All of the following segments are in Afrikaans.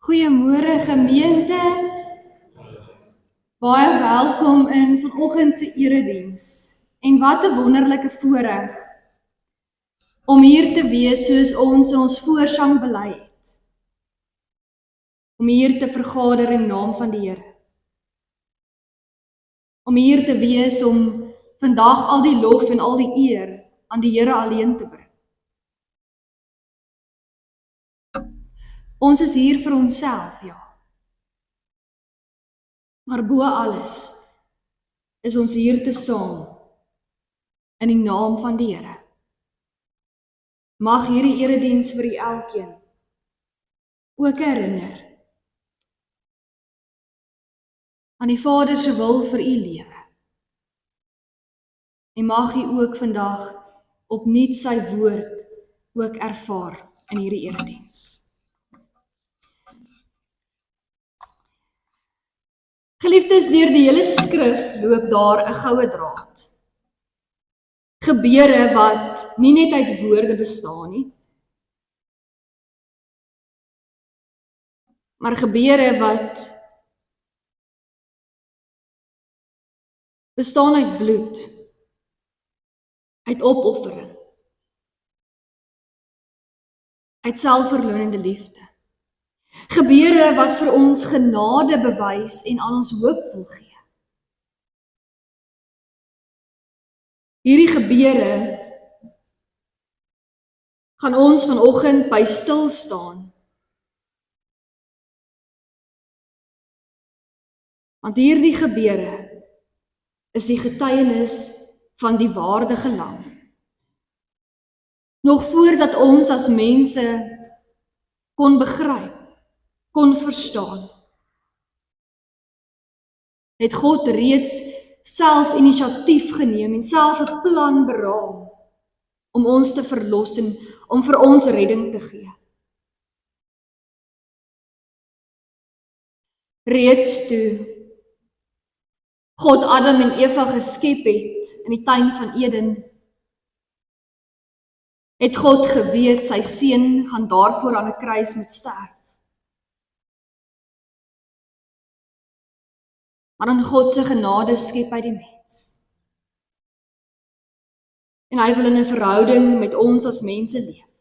Goeiemôre gemeente. Baie welkom in vanoggend se erediens. En wat 'n wonderlike voorreg om hier te wees soos ons in ons voorsang bely het. Om hier te vergader in naam van die Here. Om hier te wees om vandag al die lof en al die eer aan die Here alleen te bring. Ons is hier vir onsself, ja. Maar bo alles is ons hier te saam in die naam van die Here. Mag hierdie erediens vir u elkeen ook herinner aan die Vader se wil vir u lewe. En mag u ook vandag opnuut sy woord ook ervaar in hierdie erediens. Geliefdes, deur die hele skrif loop daar 'n goue draad. Gebeure wat nie net uit woorde bestaan nie, maar gebeure wat bestaan uit bloed, uit opoffering, uit selfverlonende liefde. Gebeure wat vir ons genade bewys en aan ons hoop wil gee. Hierdie gebeure gaan ons vanoggend by stil staan. Want hierdie gebeure is die getuienis van die waardige Lam. Nog voordat ons as mense kon begryp, kon verstaan, het God reeds self inisiatief geneem en self 'n plan beraam om ons te verlos en om vir ons redding te gee. Reeds toe God Adam en Eva geskep het in die tuin van Eden, het God geweet sy seun gaan daarvoor aan 'n kruis moet sterf. Maar in God se genade skep hy die mens. En hy wil in 'n verhouding met ons as mense leef.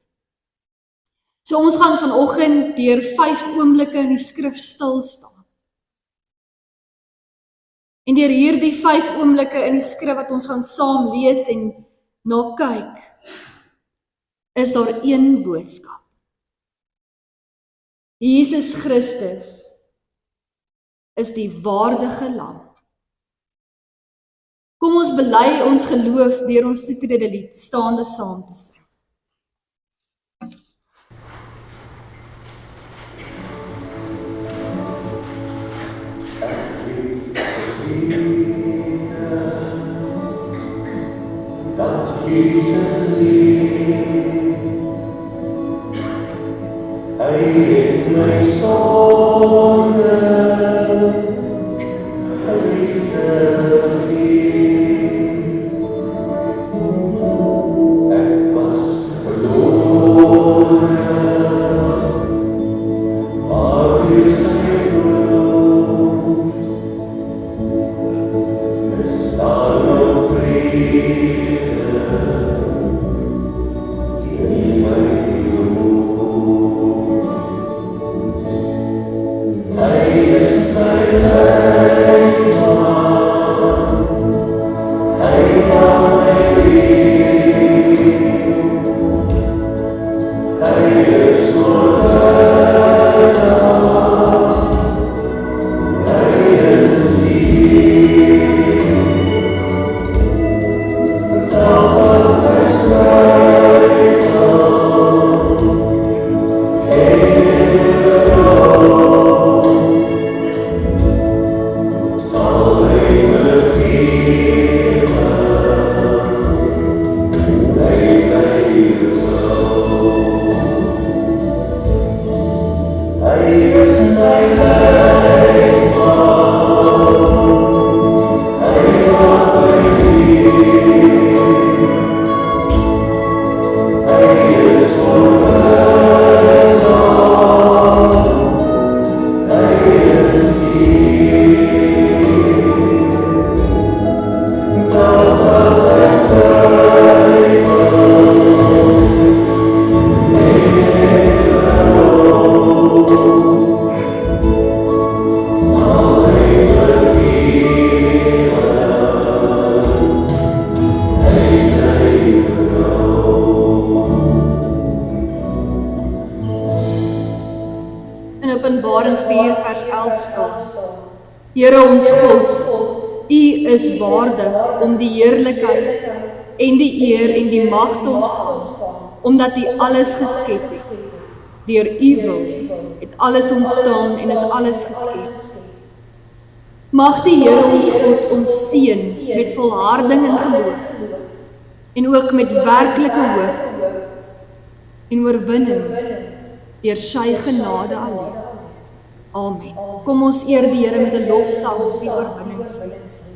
So ons gaan vanoggend deur 5 oomblikke in die skrif stil staan. En deur hierdie 5 oomblikke in die skrif wat ons gaan saam lees en na kyk, is daar een boodskap. Jesus Christus is die waardige Lam. Kom ons bely ons geloof deur ons toetrede lied staande saam te sing. Dat Jesus leef, hy het my sonde Hij is voor In Openbaring 4 vers 11 staan: Here ons God, U is waardig om die heerlikheid en die eer en die mag te ontvang, omdat U alles geskep het. Deur U wil het alles ontstaan en is alles geskep. Mag die Here ons God ons seën met volharding in geloof en ook met werklike hoop en oorwinning deur sy genade alleen. Amen. Kom ons eer die Here met 'n lofsang, die oorwinningslied.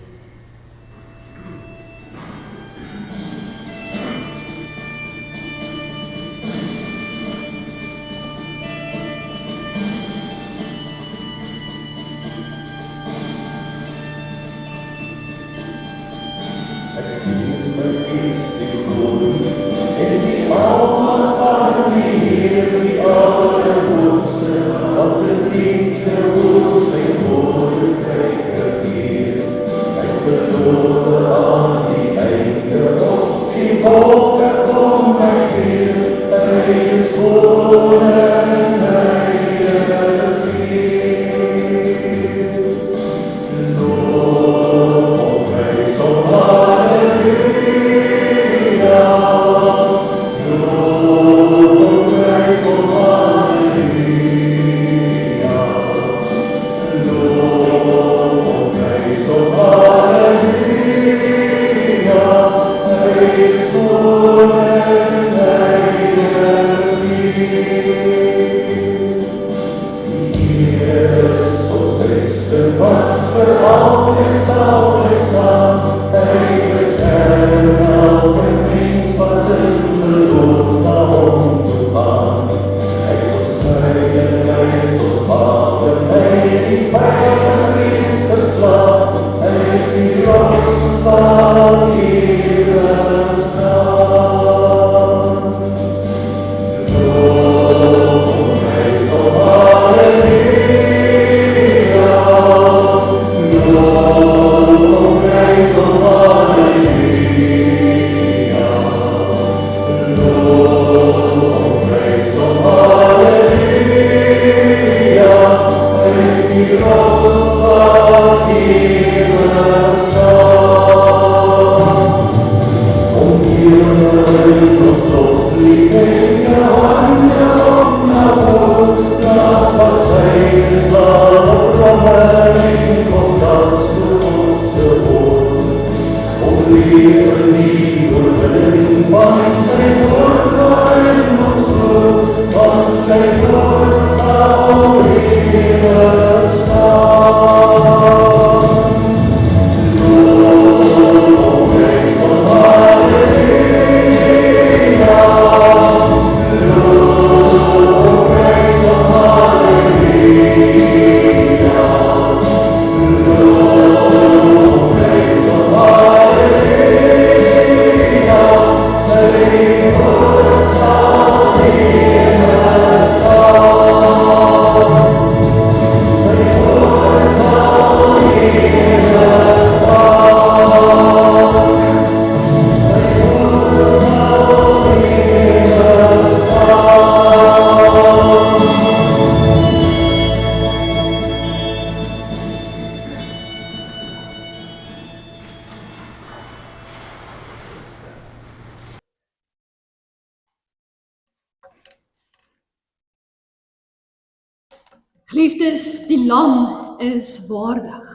Geliefdes, die lam is waardig.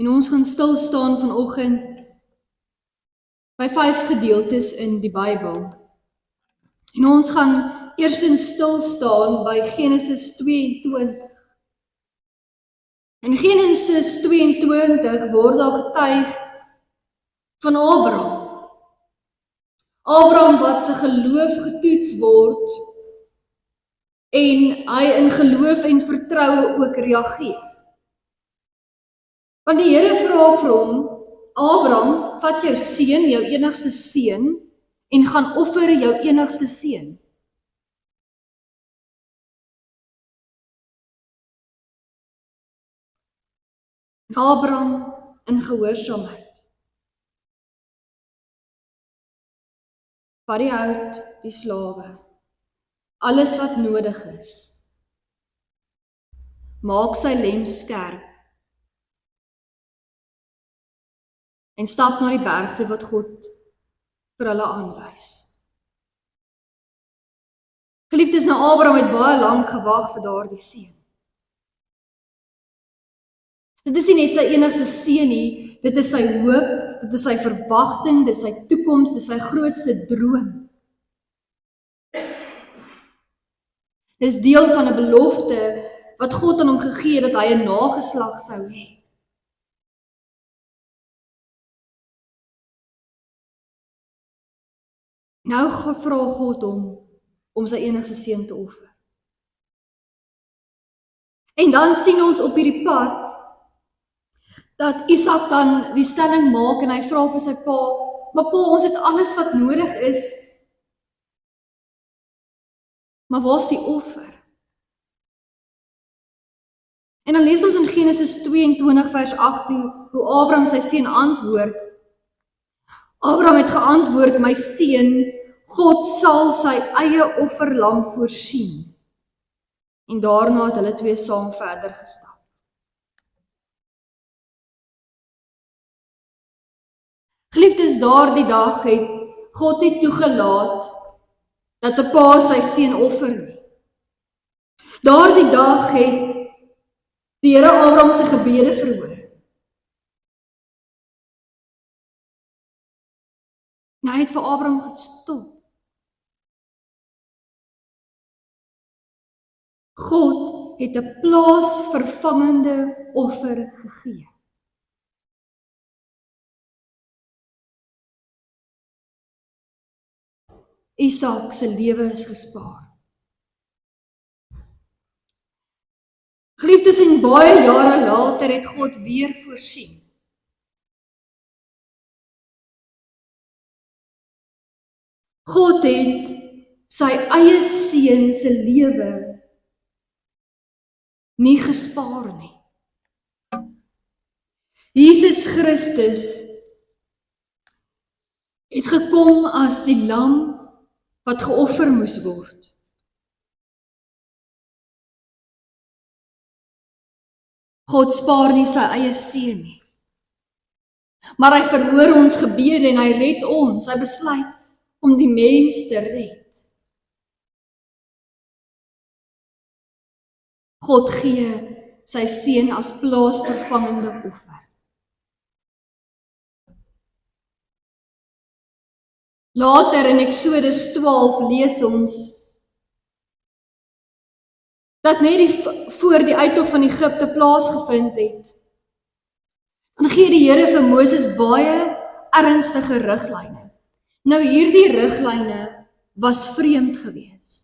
En ons gaan stil staan vanoggend by 5 gedeeltes in die Bybel. En ons gaan eerstens stil staan by Genesis 22. In Genesis 22 word daar getuig van Abraham. Abraham wat sy geloof getoets word en hy in geloof en vertroue ook reageer. Want die Here vra vir hom, Abraham, vat jou seun, jou enigste seun, en gaan offer jou enigste seun. Abraham in gehoorsaamheid. Vat die hout, die slawe, alles wat nodig is. Maak sy lem skerp en stap na die berg toe wat God vir hulle aanwys. Geliefdes, nou Abraham het baie lank gewag vir daardie seun. Dit is nie net sy enigste seun nie, dit is sy hoop, dit is sy verwagting, dit is sy toekoms, dit is sy grootste droom. Dit is deel van 'n belofte wat God aan hom gegee het dat hy 'n nageslag sou hê. Nou vra God hom om sy enigste seun te offer. En dan sien ons op hierdie pad dat Isak dan die stelling maak en hy vra vir sy pa, maar pa, ons het alles wat nodig is, maar waar's die offer? En dan lees ons in Genesis 22 vers 18 hoe Abraham sy seun antwoord. Abraham het geantwoord, my seun, God sal sy eie offerlam voorsien. En daarna het hulle twee saam verder gestap. Geliefdes, daardie dag het God nie toegelaat dat 'n pa sy seun offer nie. Daardie dag het die Here Abraham se gebede verhoor. En hy het vir Abraham gestop. God het 'n plaasvervangende offer gegee. Isak se lewe is gespaar. Geliefdes, en baie jare later het God weer voorsien. God het sy eie seun se lewe nie gespaar nie. Jesus Christus het gekom as die lam wat geoffer moes word. God spaar nie sy eie seun nie. Maar hy verhoor ons gebede en hy red ons. Hy besluit om die mens te red. God gee sy seun as plaasvervangende offer. Later in Eksodus 12 lees ons dat net voor die uittog van Egipte plaasgevind het. Dan gee die Here vir Moses baie ernstige riglyne. Nou hierdie riglyne was vreemd gewees.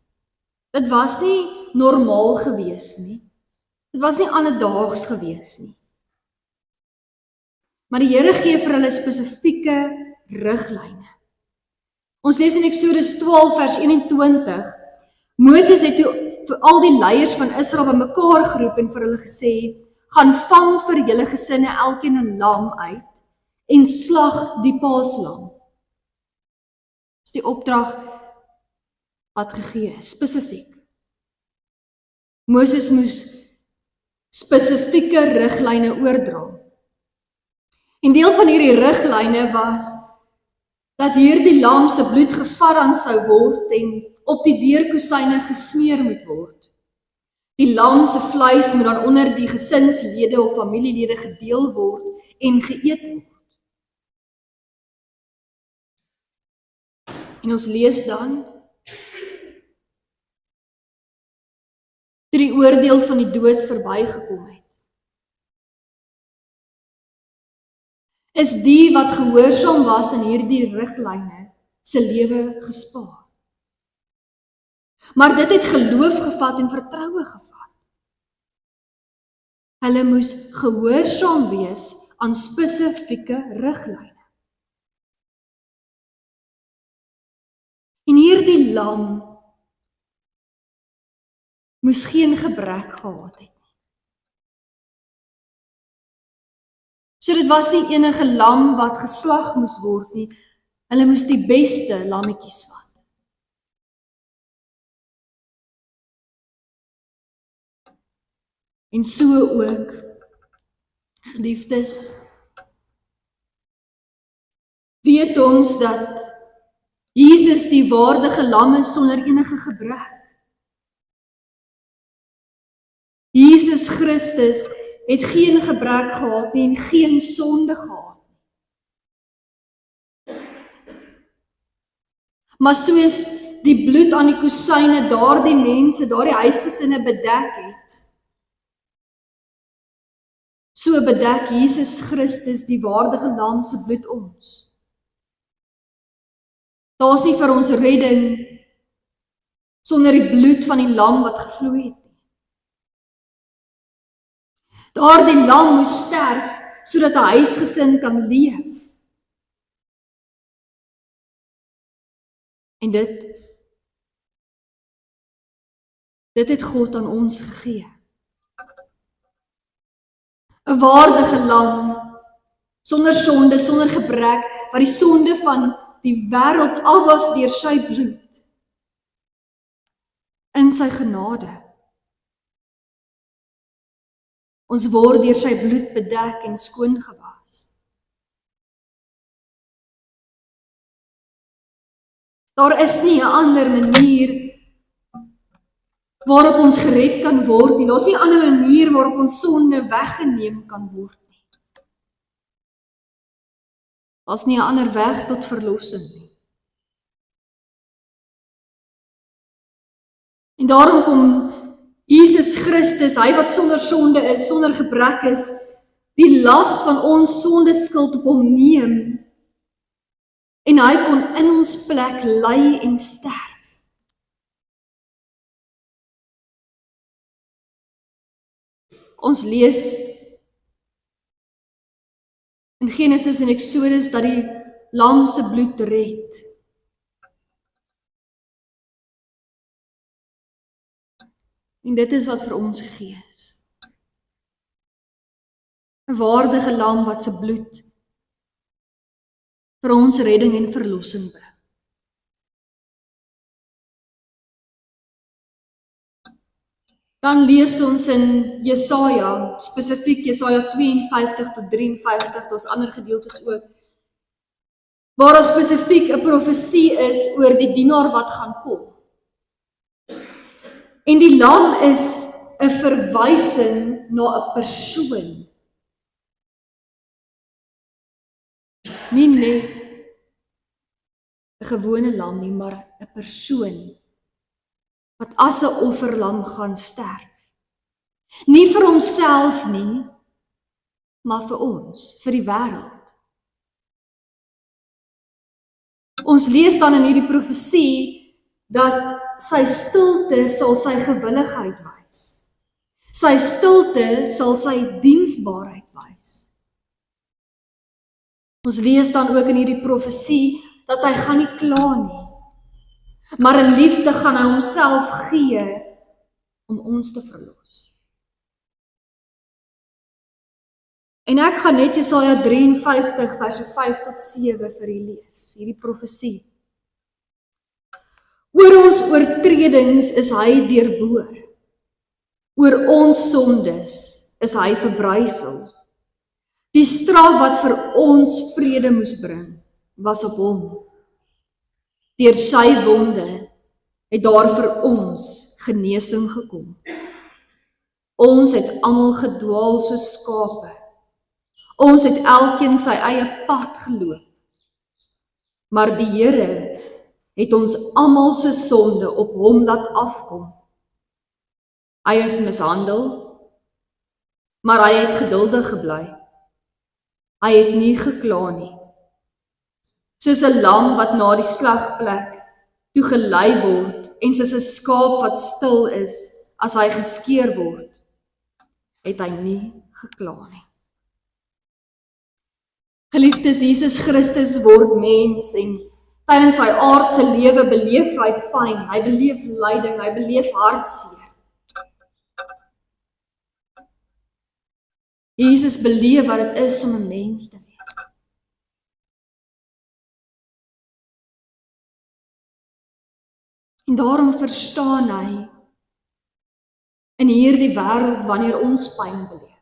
Dit was nie normaal gewees nie. Dit was nie alledaags gewees nie. Maar die Here gee vir hulle spesifieke riglyne. Ons lees in Eksodus 12 vers 21. Moses het toe vir al die leiers van Israel bymekaar geroep en vir hulle gesê, gaan vang vir julle gesinne elkeen 'n lam uit en slag die paaslam. Dis die opdrag wat gegee is, spesifiek. Moses moes spesifieke riglyne oordra. En deel van hierdie riglyne was dat hierdie lam se bloed gevat sou word en op die deurkosyne gesmeer moet word. Die lam se vleis moet dan onder die gesinslede of familielede gedeel word en geëet word. En ons lees dan, toe die oordeel van die dood verbygekom het, is die wat gehoorsaam was in hierdie riglyne se lewe gespaar. Maar dit het geloof gevat en vertroue gevat. Hulle moes gehoorsaam wees aan spesifieke riglyne. En hierdie lam moes geen gebrek gehad het nie. So dit was nie enige lam wat geslag moes word nie. Hulle moes die beste lammetjies vat. En so ook, geliefdes, weet ons dat Jesus die waardige lam is sonder enige gebrek. Jesus Christus het geen gebrek gehad nie en geen sonde gehad. Maar soos die bloed aan die kusyne daardie mense, daardie huisgesinne bedek het, so bedek Jesus Christus die waardige lam se bloed ons. Daar is nie vir ons redding sonder die bloed van die lam wat gevloei het. Daardie lam moes sterf sodat 'n huisgesin kan leef. En dit het God aan ons gegee. 'n Waardige lam, sonder sonde, sonder gebrek, wat die sonde van die wêreld afwas deur sy bloed. In sy genade. Ons word deur sy bloed bedek en skoon gewas. Daar is nie 'n ander manier waarop ons gered kan word nie. Daar's nie 'n ander manier waarop ons sonde weggeneem kan word nie. Daar's nie 'n ander weg tot verlossing nie. En daarom kom Jesus Christus, hy wat sonder sonde is, sonder gebrek is, die las van ons sondeskuld op hom neem. En hy kon in ons plek ly en sterf. Ons lees in Genesis en Exodus dat die lam se bloed red. En dit is wat vir ons gegee is. 'n Waardige lam wat se bloed vir ons redding en verlossing bring. Dan lees ons in Jesaja, spesifiek Jesaja 52 tot 53, daar's ander gedeeltes ook, waar daar spesifiek 'n profesie is oor die dienaar wat gaan kom. En die lam is 'n verwysing na 'n persoon. Nie net 'n gewone lam nie, maar 'n persoon wat as 'n offerlam gaan sterf. Nie vir homself nie, maar vir ons, vir die wêreld. Ons lees dan in hierdie profesie dat sy stilte sal sy gewilligheid wys. Sy stilte sal sy diensbaarheid wys. Ons lees dan ook in hierdie profesie dat hy gaan nie kla nie, maar in liefde gaan hy homself gee om ons te verlos. En ek gaan net Jesaja 53 verse 5 tot 7 vir u lees, hierdie profesie. Oor ons oortredings is hy deurboor. Oor ons sondes is hy verbrysel. Die straf wat vir ons vrede moes bring, was op hom. Deur sy wonde het daar vir ons genesing gekom. Ons het almal gedwaal soos skape. Ons het elkeen sy eie pad geloop. Maar die Here het ons almal se sonde op hom laat afkom. Hy is mishandel, maar hy het geduldig gebly. Hy het nie gekla nie. Soos 'n lam wat na die slagplek toe gelei word en soos 'n skaap wat stil is as hy geskeer word, het hy nie gekla nie. Geliefdes, Jesus Christus word mens en tydens sy aardse lewe beleef hy pyn, hy beleef lyding, hy beleef hartseer. Jesus beleef wat dit is om 'n mens te wees. En daarom verstaan hy in hierdie wêreld wanneer ons pyn beleef.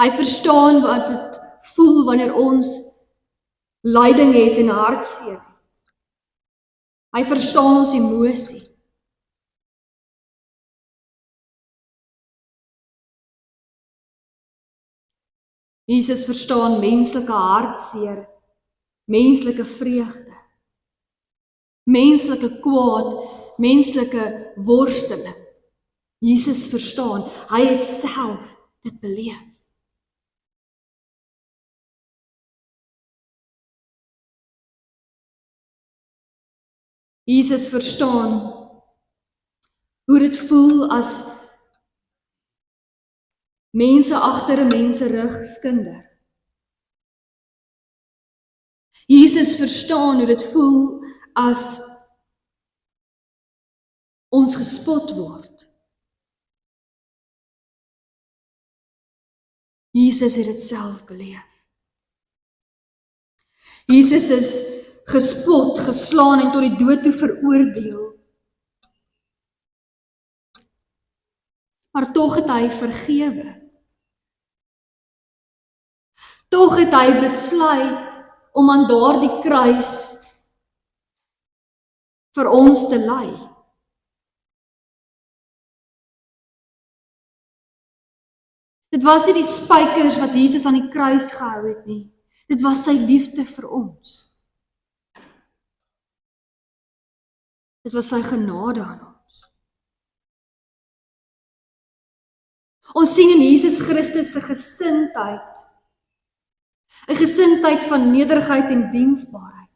Hy verstaan wat dit voel wanneer ons lyding het en hartseer. Hy verstaan ons emosie. Jesus verstaan menslike hartseer, menslike vreugde, menslike kwaad, menslike worsteling. Jesus verstaan, hy het self dit beleef. Jesus verstaan hoe dit voel as mense agter 'n mense rug skinder. Jesus verstaan hoe dit voel as ons gespot word. Jesus het dit self beleef. Jesus is gespot, geslaan en tot die dood toe veroordeel. Maar tog het hy vergewe. Tog het hy besluit om aan daardie kruis vir ons te ly. Dit was nie die spykers wat Jesus aan die kruis gehou het nie. Dit was sy liefde vir ons. Dit was sy genade aan ons. Ons sien in Jesus Christus se gesindheid, 'n gesindheid van nederigheid en diensbaarheid,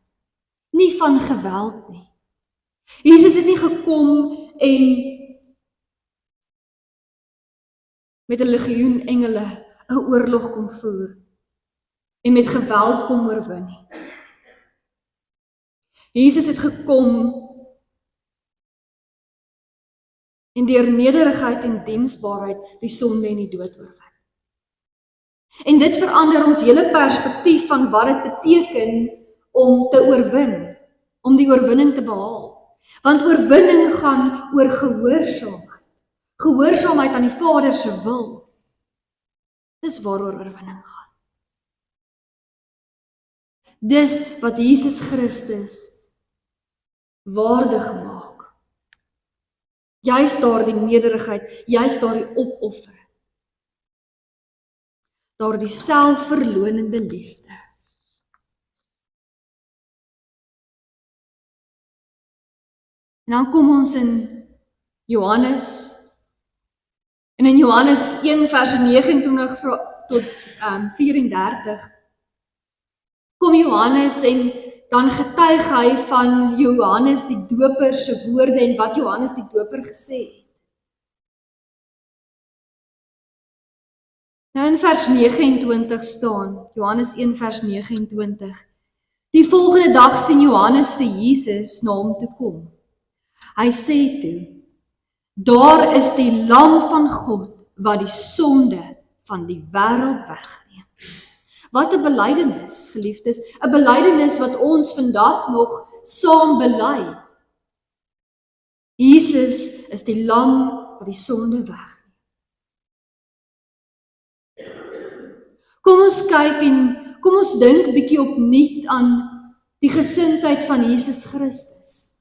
nie van geweld nie. Jesus het nie gekom en met 'n legioen engele 'n oorlog kom voer en met geweld kom oorwin nie. Jesus het gekom en deur nederigheid en diensbaarheid die sonde en die dood oorwin. En dit verander ons hele perspektief van wat dit beteken om te oorwin, om die oorwinning te behaal. Want oorwinning gaan oor gehoorsaamheid. Gehoorsaamheid aan die Vader se wil. Dis waaroor oorwinning gaan. Dis wat Jesus Christus waardig maak. Juist daardie nederigheid, juist daardie opoffering. Daardie selfverlonende liefde. En dan kom ons in Johannes, en in Johannes 1 vers 29 tot 34, kom Johannes en dan getuig hy van Johannes die Doper se woorde en wat Johannes die Doper gesê het. Nou in vers 29 staan, Johannes 1 vers 29, die volgende dag sien Johannes vir Jesus na hom toe kom. Hy sê toe, daar is die lam van God wat die sonde van die wêreld wegneem. Wat 'n belydenis, geliefdes, 'n belydenis wat ons vandag nog saam bely. Jesus is die lam wat die sonde wegneem. Kom ons kyk en kom ons dink bietjie opnuut aan die gesindheid van Jesus Christus.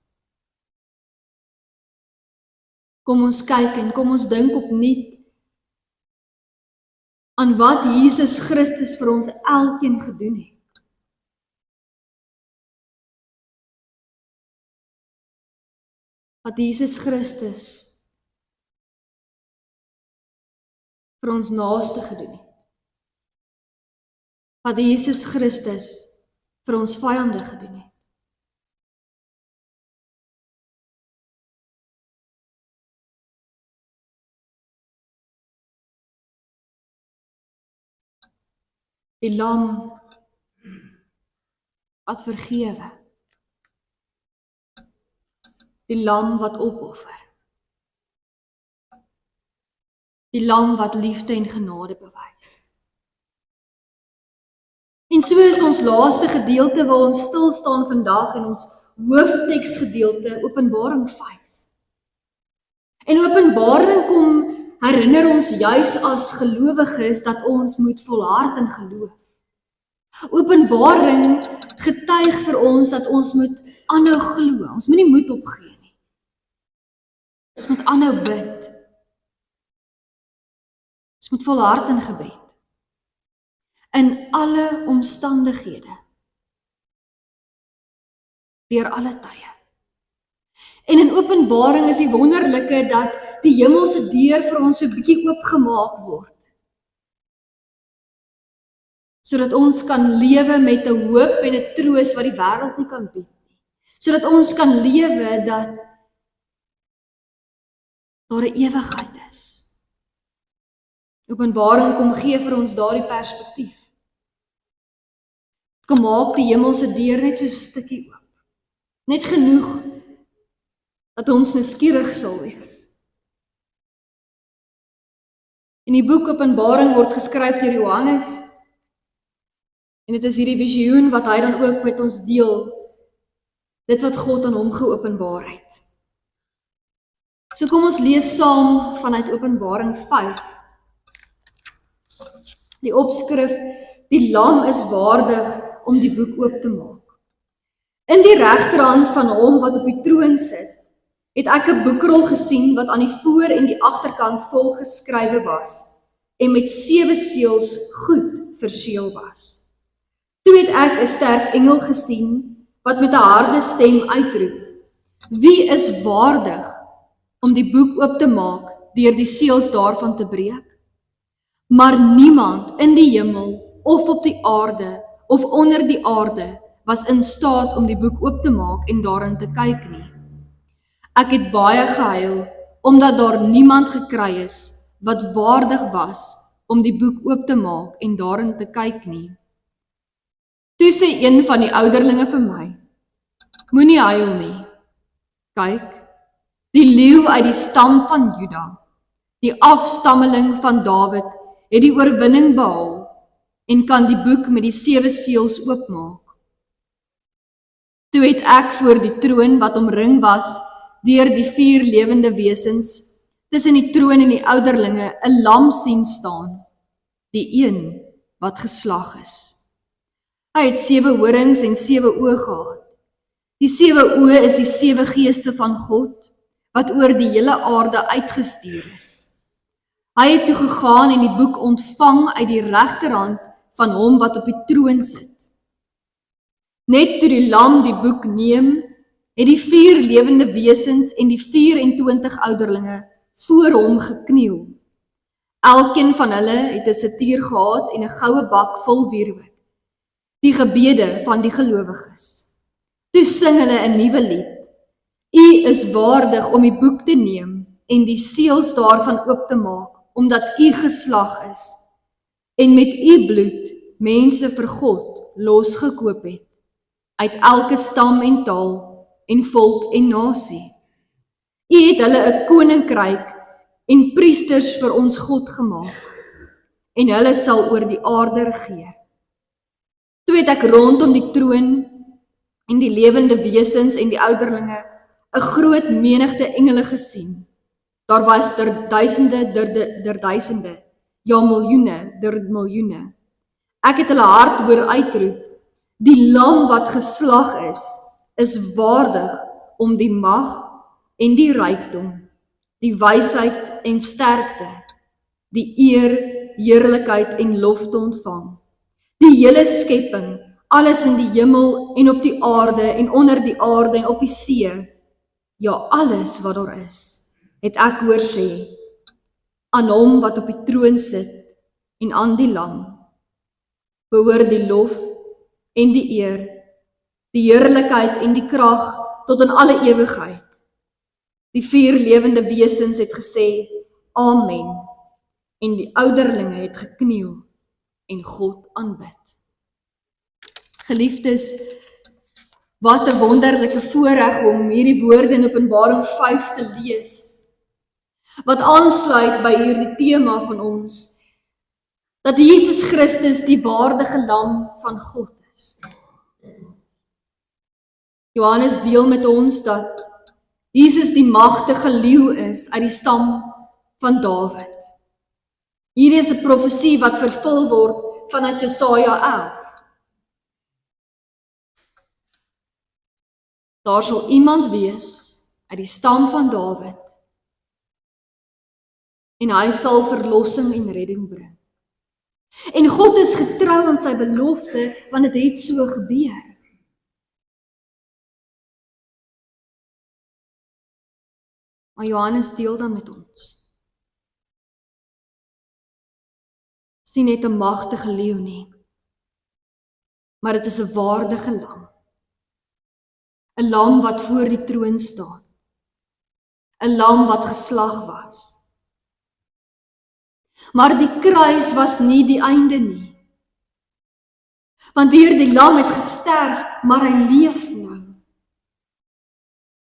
Kom ons kyk en kom ons dink opnuut aan wat Jesus Christus vir ons elkeen gedoen het. Wat Jesus Christus vir ons naaste gedoen het. Wat Jesus Christus vir ons vyande gedoen het. Die lam wat vergewe. Die lam wat opoffer. Die lam wat liefde en genade bewys. En so is ons laaste gedeelte waar ons stil staan vandag in ons hoofteksgedeelte, Openbaring 5. En Openbaring kom herinner ons juis as gelowiges dat ons moet volhard in geloof. Openbaring getuig vir ons dat ons moet aanhou glo. Ons moet nie moed opgee nie. Ons moet aanhou bid. Ons moet volhard in gebed. In alle omstandighede. Deur alle tye. En in Openbaring is die wonderlike dat die hemelse deur vir ons so bietjie oopgemaak word. Sodat ons kan lewe met 'n hoop en 'n troos wat die wêreld nie kan bied nie. Sodat ons kan lewe dat daar 'n ewigheid is. Openbaring kom gee vir ons daardie perspektief. Kom maak die hemelse deur net so 'n stukkie oop. Net genoeg dat ons nuuskierig sal wees. In die boek Openbaring word geskryf deur Johannes. En dit is hierdie visioen wat hy dan ook met ons deel. Dit wat God aan hom geopenbaar het. So kom ons lees saam vanuit Openbaring 5. Die opskrif, die lam is waardig om die boek oop te maak. In die regterhand van hom wat op die troon sit, het ek 'n boekrol gesien wat aan die voor en die agterkant vol geskrywe was en met 7 seels goed verseël was. Toe het ek 'n sterk engel gesien wat met 'n harde stem uitroep: Wie is waardig om die boek oop te maak deur die seels daarvan te breek? Maar niemand in die hemel of op die aarde of onder die aarde was in staat om die boek oop te maak en daarin te kyk nie. Ek het baie gehuil omdat daar niemand gekry is wat waardig was om die boek oop te maak en daarin te kyk nie. Toe sê een van die ouderlinge vir my: Moenie huil nie. Kyk, die leeu uit die stam van Juda, die afstammeling van Dawid, het die oorwinning behaal en kan die boek met die 7 seels oopmaak. Toe het ek voor die troon wat omring was deur die 4 lewende wesens, tussen die troon en die ouderlinge, 'n lam sien staan, die een wat geslag is. Hy het 7 horings en 7 oë gehad. Die 7 oë is die 7 geeste van God, wat oor die hele aarde uitgestuur is. Hy het toe gegaan en die boek ontvang uit die regterhand van hom wat op die troon sit. Net toe die lam die boek neem, het die 4 lewende wesens en die 24 ouderlinge voor hom gekniel. Elkeen van hulle het 'n sitier gehad en 'n goue bak vol wierook, die gebede van die gelowiges. Toe sing hulle 'n nuwe lied. U is waardig om die boek te neem en die seels daarvan oop te maak, omdat u geslag is en met u bloed mense vir God losgekoop het, uit elke stam en taal en volk en nasie. U het hulle 'n koninkryk en priesters vir ons God gemaak, en hulle sal oor die aarde regeer. Toe het ek rondom die troon en die lewende wesens en die ouderlinge 'n groot menigte engele gesien. Daar was duisende, duisende, ja miljoene, miljoene. Ek het hulle hard hoor uitroep: Die lam wat geslag is waardig om die mag en die rykdom, die wysheid en sterkte, die eer, heerlikheid en lof te ontvang. Die hele skepping, alles in die hemel en op die aarde en onder die aarde en op die see, ja alles wat daar is, het ek hoor sê, aan hom wat op die troon sit en aan die lam, behoort die lof en die eer, die heerlikheid en die krag tot in alle ewigheid. Die 4 lewende wesens het gesê, Amen, en die ouderlinge het gekniel en God aanbid. Geliefdes, wat 'n wonderlike voorreg om hierdie woorde in Openbaring 5 te lees, wat aansluit by hierdie tema van ons, dat Jesus Christus die waardige lam van God is. Johannes deel met ons dat Jesus die magtige leeu is uit die stam van Dawid. Hierdie is 'n profesie wat vervul word vanuit Jesaja 11. Daar sal iemand wees uit die stam van Dawid en hy sal verlossing en redding bring. En God is getrou aan sy belofte, want dit het so gebeur. Maar Johannes deel dan met ons. Dit is nie net 'n magtige leeu nie, maar dit is 'n waardige lam. 'n Lam wat voor die troon staan. 'n Lam wat geslag was. Maar die kruis was nie die einde nie. Want hier die lam het gesterf, maar hy leef nou.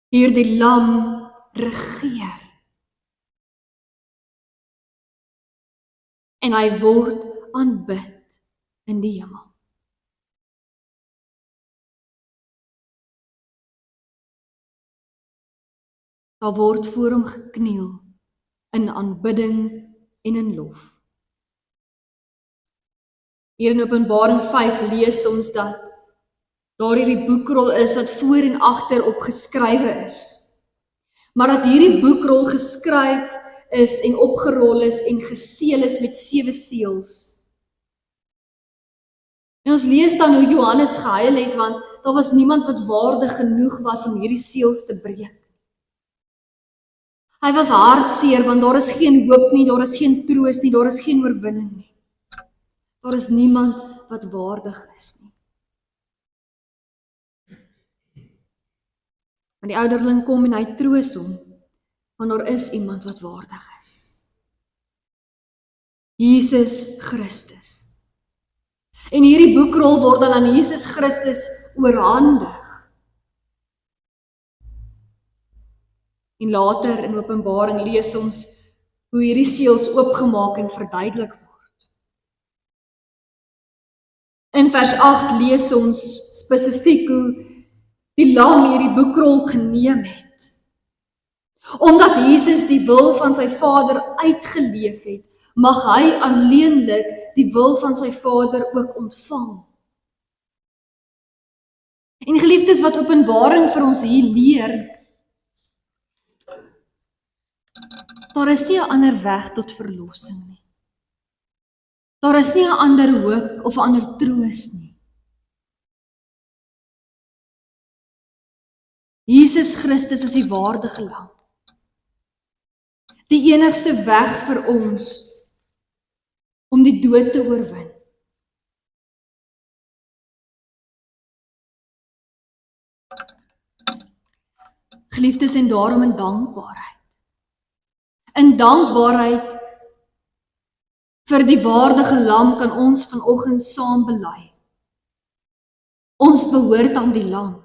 Hier die lam regeer. En hy word aanbid in die hemel. Daar word voor hom gekniel in aanbidding en in lof. Hier in Openbaring 5 lees ons dat daar hierdie boekrol is wat voor en agter opgeskrywe is. Maar dat hierdie boekrol geskryf is en opgerol is en geseël is met 7 seels. En ons lees dan hoe Johannes gehuil het, want daar was niemand wat waardig genoeg was om hierdie seels te breek. Hy was hartseer, want daar is geen hoop nie, daar is geen troos nie, daar is geen oorwinning nie. Daar is niemand wat waardig is nie. Maar die ouderling kom en hy troos hom, want daar is iemand wat waardig is. Jesus Christus. En hierdie boekrol word dan aan Jesus Christus oorhandig. En later in Openbaring lees ons hoe hierdie seels oopgemaak en verduidelik word. In vers 8 lees ons spesifiek hoe die lam hierdie boekrol geneem het. Omdat Jesus die wil van sy Vader uitgeleef het, mag hy alleenlik die wil van sy Vader ook ontvang. En geliefdes, wat Openbaring vir ons hier leer, daar is nie 'n ander weg tot verlossing nie. Daar is nie 'n ander hoop of 'n ander troos nie. Jesus Christus is die waardige lam. Die enigste weg vir ons om die dood te oorwin. Geliefdes, en daarom in dankbaarheid. In dankbaarheid vir die waardige lam kan ons vanoggend saam bely. Ons behoort aan die lam.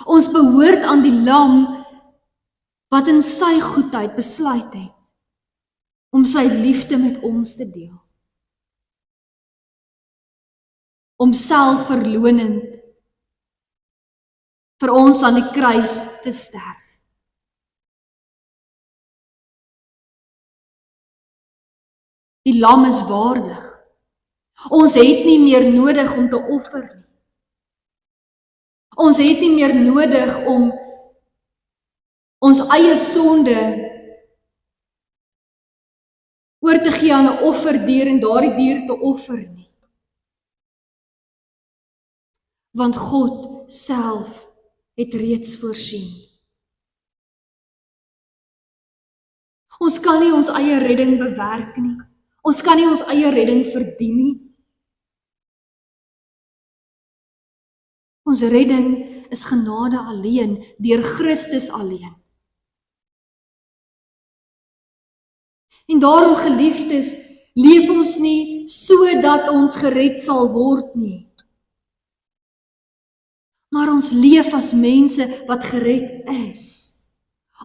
Ons behoort aan die lam wat in sy goedheid besluit het om sy liefde met ons te deel. Om selfverlonend vir ons aan die kruis te sterf. Die lam is waardig. Ons het nie meer nodig om te offer nie. Ons het nie meer nodig om ons eie sonde oor te gee aan 'n offerdier en daardie dier te offer nie. Want God self het reeds voorsien. Ons kan nie ons eie redding bewerk nie. Ons kan nie ons eie redding verdien nie. Ons redding is genade alleen, deur Christus alleen. En daarom, geliefdes, leef ons nie sodat ons gered sal word nie. Maar ons leef as mense wat gered is.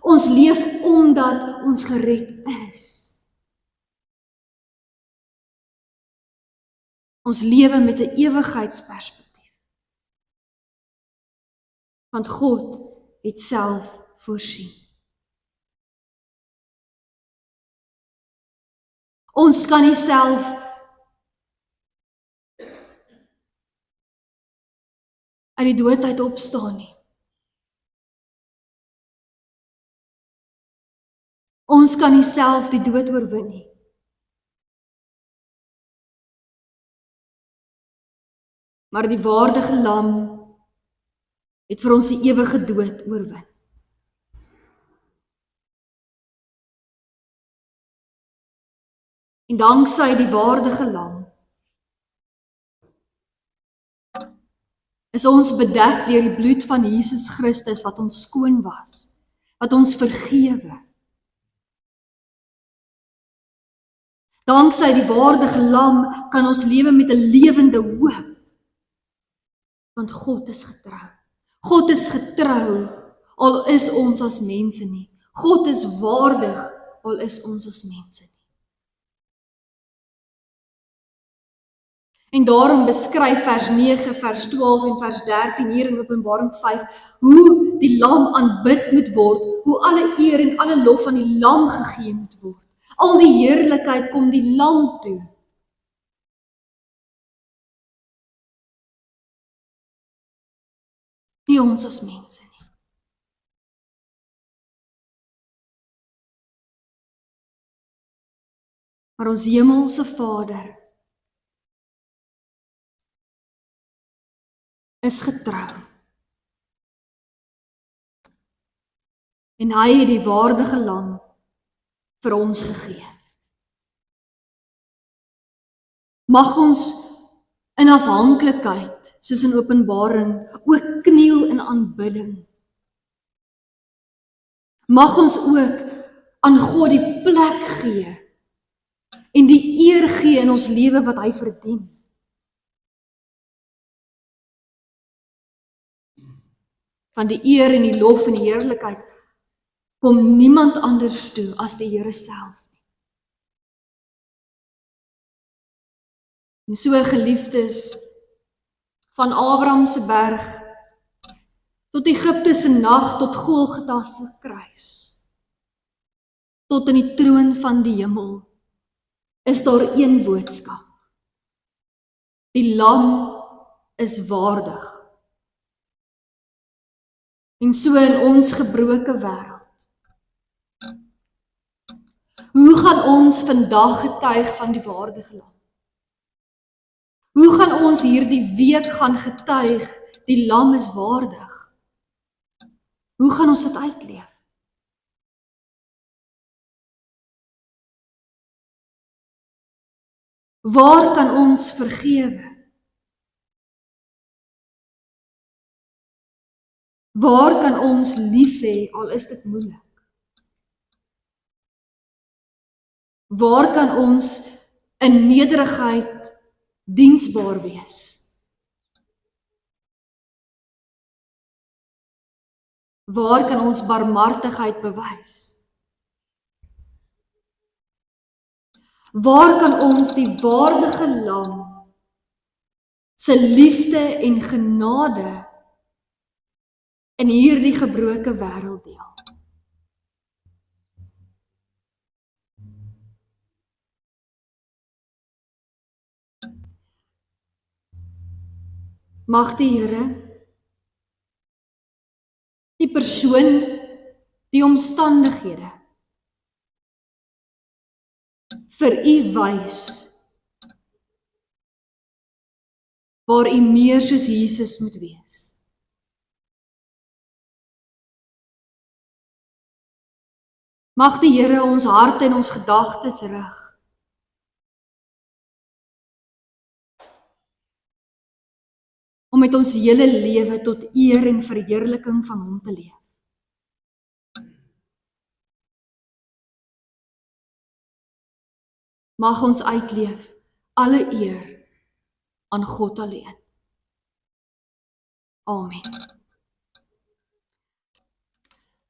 Ons leef omdat ons gered is. Ons lewe met 'n ewigheidsperspektief. Want God het self voorsien. Ons kan nie self uit die dood uit opstaan nie. Ons kan nie self die dood oorwin nie. Maar die waardige lam het vir ons die ewige dood oorwin. En danksy die waardige lam is ons bedek deur die bloed van Jesus Christus wat ons skoon was, wat ons vergewe. Danksy die waardige lam kan ons lewe met 'n lewende hoop. Want God is getrou. God is getrou, al is ons as mense nie. God is waardig, al is ons as mense nie. En daarom beskryf vers 9, vers 12 en vers 13 hier in Openbaring 5, hoe die lam aanbid moet word, hoe alle eer en alle lof aan die lam gegee moet word. Al die heerlikheid kom die lam toe. Nie ons as mense nie. Maar ons hemelse Vader is getrou. En hy het die waardige lam vir ons gegee. Mag ons in afhanklikheid, soos in Openbaring, ook kniel in aanbidding. Mag ons ook aan God die plek gee en die eer gee in ons lewe wat hy verdien. Van die eer en die lof en die heerlikheid kom niemand anders toe as die Here self. En so geliefdes, van Abraham se berg tot Egipte se nag, tot Golgotha se kruis, tot in die troon van die hemel, is daar een boodskap. Die lam is waardig. En so in ons gebroke wêreld. Hoe gaan ons vandag getuig van die waardige lam? Hoe gaan ons hierdie week gaan getuig, die lam is waardig? Hoe gaan ons dit uitleef? Waar kan ons vergewe? Waar kan ons lief hê, al is dit moeilik? Waar kan ons in nederigheid diensbaar wees? Waar kan ons barmhartigheid bewys? Waar kan ons die waardige lam se liefde en genade in hierdie gebroke wêreld deel? Mag die Here die persoon, die omstandighede vir u wys waar u meer soos Jesus moet wees. Mag die Here ons harte en ons gedagtes rig om met ons hele lewe tot eer en verheerliking van hom te leef. Mag ons uitleef alle eer aan God alleen. Amen.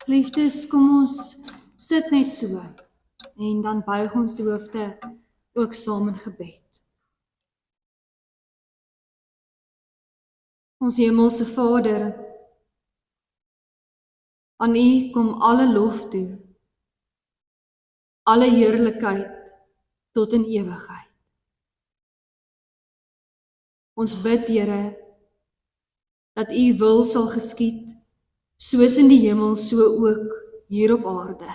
Liefdes, kom ons sit net so en dan buig ons die hoofde ook saam in gebed. Ons hemelse Vader, Aan U kom alle lof toe, alle heerlikheid tot in ewigheid. Ons bid, Here, dat U wil sal geskied, soos in die hemel, so ook hier op aarde.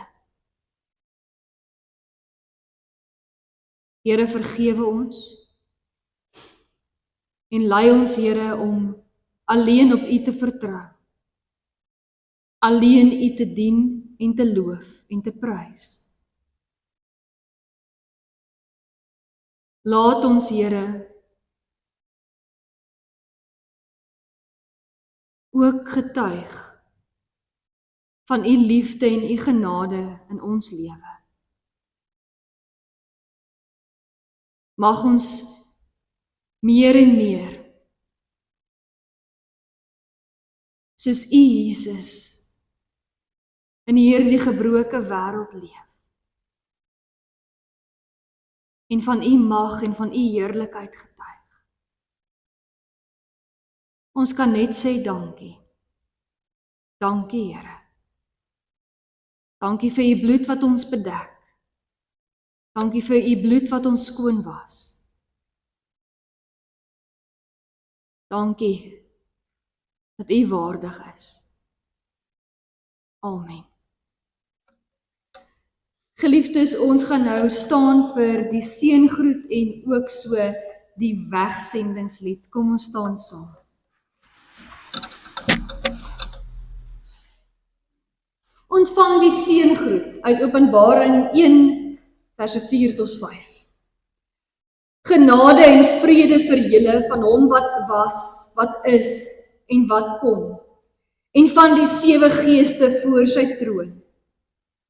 Here, vergewe ons en lei ons, Here, om alleen op U te vertrou, alleen U te dien en te loof en te prys. Laat ons, Here, ook getuig van U liefde en U genade in ons lewe. Mag ons meer en meer, soos U, Jesus, in hierdie gebroke wêreld leef. En van U mag en van U heerlikheid getuig. Ons kan net sê dankie. Dankie, Here. Dankie vir U bloed wat ons bedek. Dankie vir U bloed wat ons skoon was. Dankie dat U waardig is. Amen. Geliefdes, ons gaan nou staan vir die seëngroet en ook so die wegsendingslied. Kom ons staan saam. Ontvang die seëngroet uit Openbaring 1 verse 4 tot 5. Genade en vrede vir julle van hom wat was, wat is en wat kom, en van die 7 geeste voor sy troon,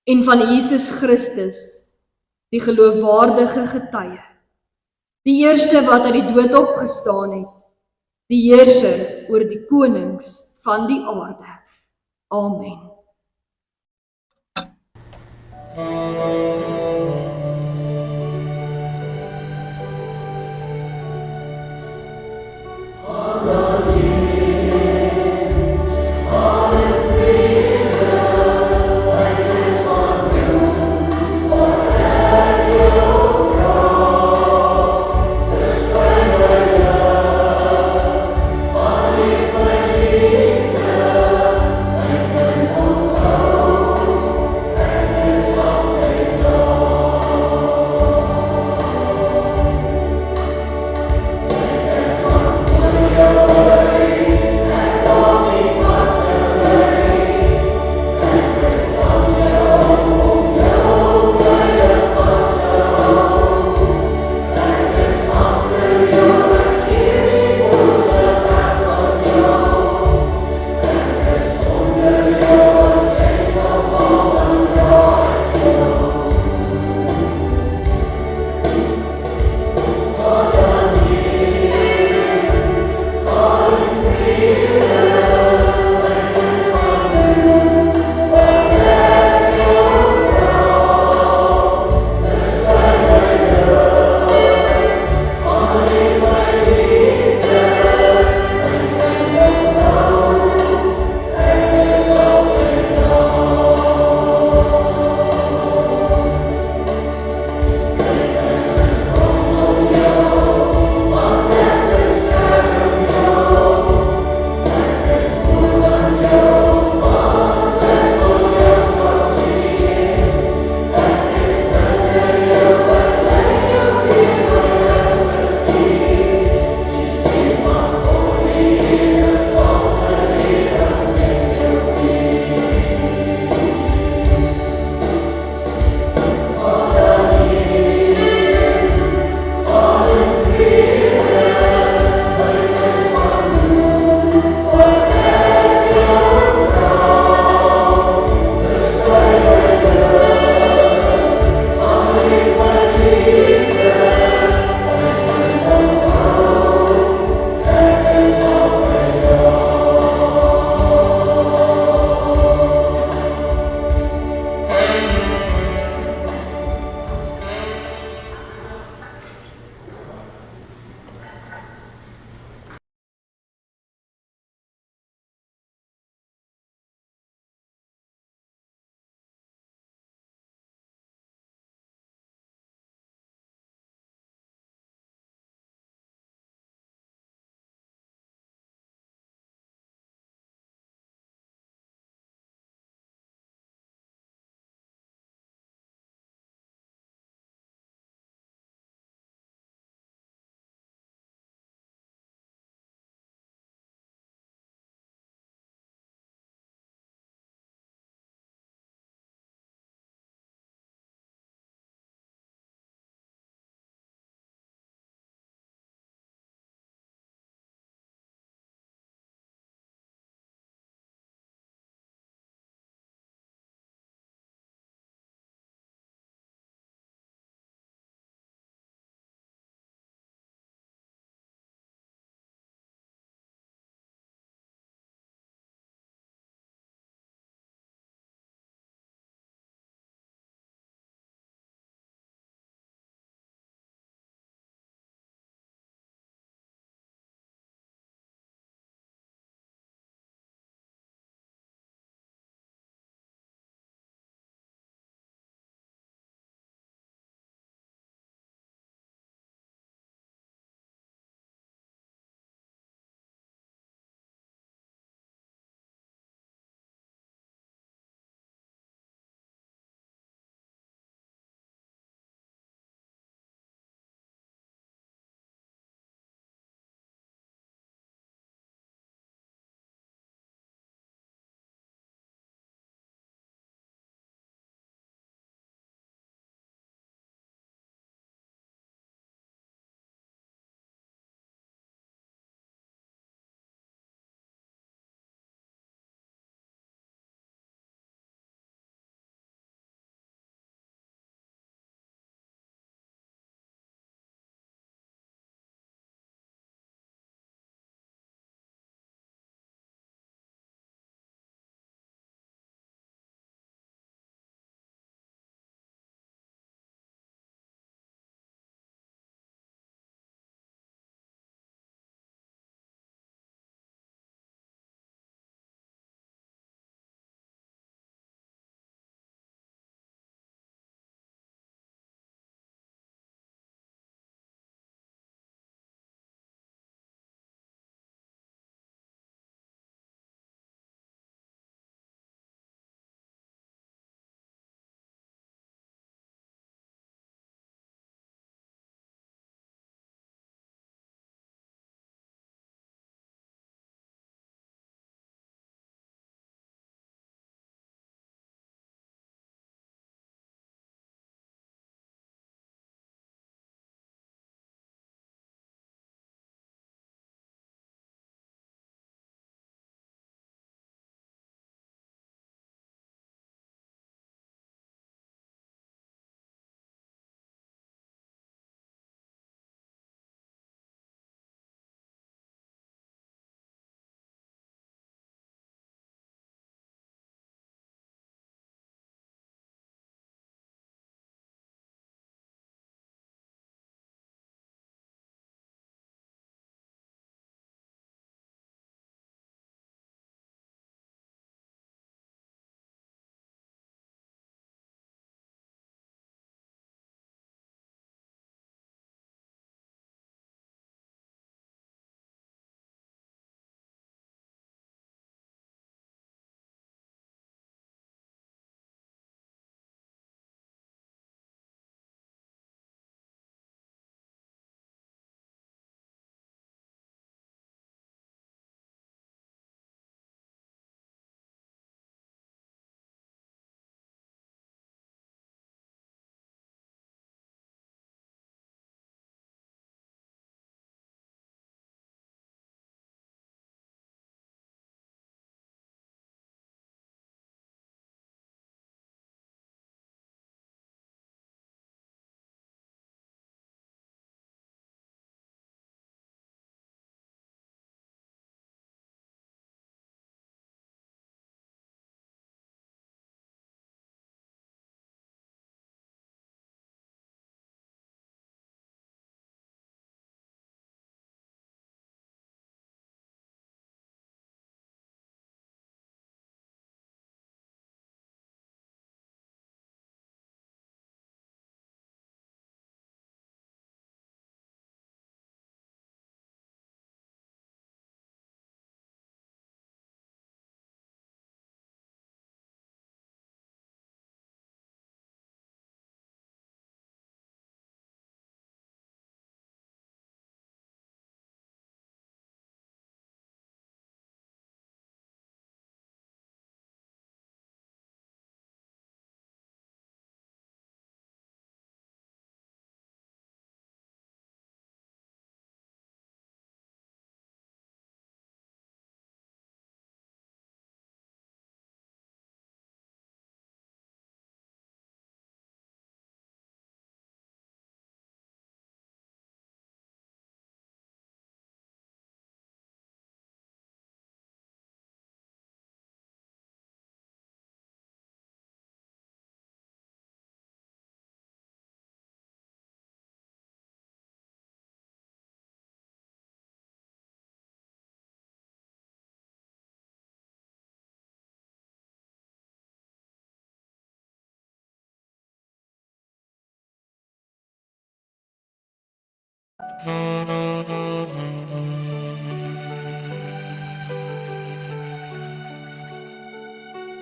en van Jesus Christus, die geloofwaardige getuie, die eerste wat uit die dood opgestaan het, die heerser oor die konings van die aarde. Amen. Oh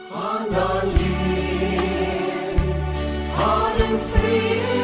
Gaan dan hier, gaan in vrede.